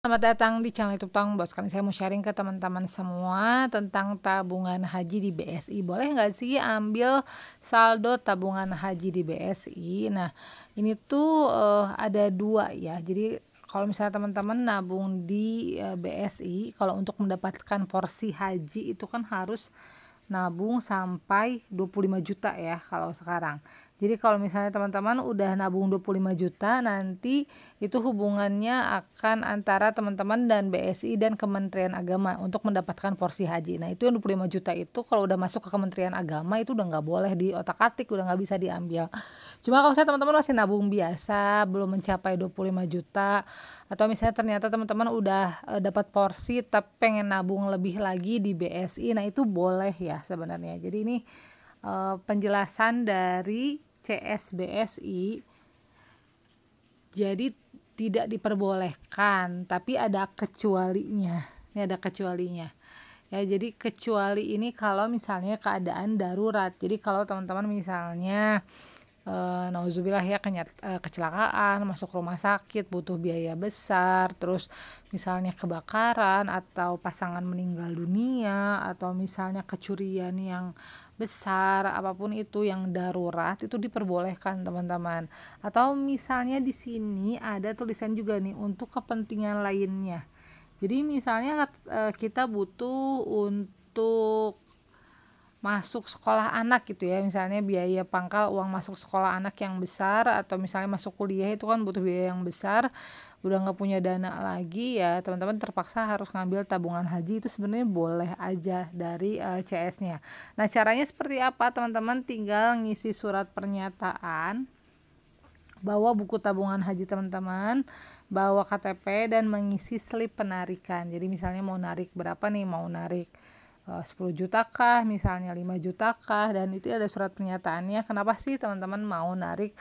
Selamat datang di channel YouTube Tang Bos. Kali ini saya mau sharing ke teman-teman semua tentang tabungan haji di BSI. Boleh nggak sih ambil saldo tabungan haji di BSI? Nah, ini tuh ada dua ya. Jadi kalau misalnya teman-teman nabung di BSI, kalau untuk mendapatkan porsi haji itu kan harus nabung sampai 25 juta ya kalau sekarang. Jadi kalau misalnya teman-teman udah nabung 25 juta, nanti itu hubungannya akan antara teman-teman dan BSI dan Kementerian Agama untuk mendapatkan porsi haji. Nah, itu yang 25 juta itu kalau udah masuk ke Kementerian Agama itu udah nggak boleh diotak-atik, udah nggak bisa diambil. Cuma kalau misalnya teman-teman masih nabung biasa, belum mencapai 25 juta, atau misalnya ternyata teman-teman udah dapat porsi tapi pengen nabung lebih lagi di BSI, nah itu boleh ya sebenarnya. Jadi ini penjelasan dari CSBSI. Jadi tidak diperbolehkan, tapi ada kecualinya. Ini ada kecualinya. Ya, jadi kecuali ini kalau misalnya keadaan darurat. Jadi kalau teman-teman misalnya nauzubillah ya kecelakaan, masuk rumah sakit, butuh biaya besar, terus misalnya kebakaran atau pasangan meninggal dunia atau misalnya kecurian yang besar, apapun itu yang darurat itu diperbolehkan teman-teman. Atau misalnya di sini ada tulisan juga nih untuk kepentingan lainnya. Jadi misalnya kita butuh untuk masuk sekolah anak gitu ya, misalnya biaya pangkal uang masuk sekolah anak yang besar, atau misalnya masuk kuliah itu kan butuh biaya yang besar, udah nggak punya dana lagi ya teman-teman terpaksa harus ngambil tabungan haji. Itu sebenarnya boleh aja dari CS-nya. Nah, caranya seperti apa teman-teman? Tinggal ngisi surat pernyataan, bawa buku tabungan haji teman-teman, bawa KTP, dan mengisi slip penarikan. Jadi misalnya mau narik berapa nih, mau narik 10 juta kah, misalnya 5 juta kah, dan itu ada surat pernyataannya kenapa sih teman-teman mau narik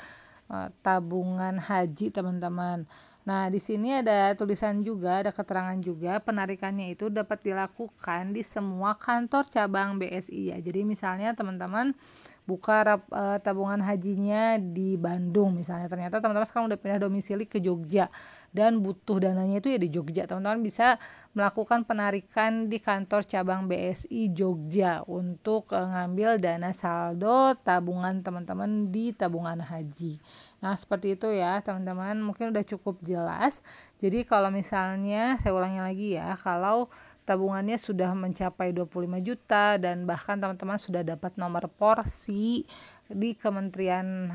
tabungan haji teman-teman. Nah, di sini ada tulisan juga, ada keterangan juga, penarikannya itu dapat dilakukan di semua kantor cabang BSI ya. Jadi misalnya teman-teman buka tabungan hajinya di Bandung misalnya, ternyata teman-teman sekarang udah pindah domisili ke Jogja dan butuh dananya itu ya di Jogja, teman-teman bisa melakukan penarikan di kantor cabang BSI Jogja untuk ngambil dana saldo tabungan teman-teman di tabungan haji. Nah, seperti itu ya teman-teman, mungkin udah cukup jelas. Jadi kalau misalnya saya ulangi lagi ya, kalau tabungannya sudah mencapai 25 juta dan bahkan teman-teman sudah dapat nomor porsi di Kementerian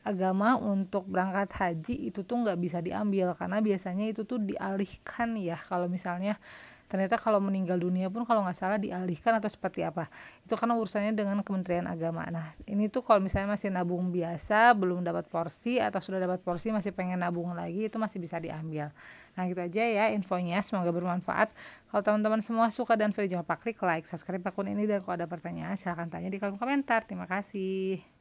Agama untuk berangkat haji, itu tuh nggak bisa diambil karena biasanya itu tuh dialihkan ya. Kalau misalnya ternyata kalau meninggal dunia pun kalau nggak salah dialihkan atau seperti apa, itu karena urusannya dengan Kementerian Agama. Nah, ini tuh kalau misalnya masih nabung biasa belum dapat porsi atau sudah dapat porsi masih pengen nabung lagi, itu masih bisa diambil. Nah, gitu aja ya infonya, semoga bermanfaat. Kalau teman-teman semua suka dan video jangan lupa klik like, subscribe akun ini, dan kalau ada pertanyaan silahkan tanya di kolom komentar. Terima kasih.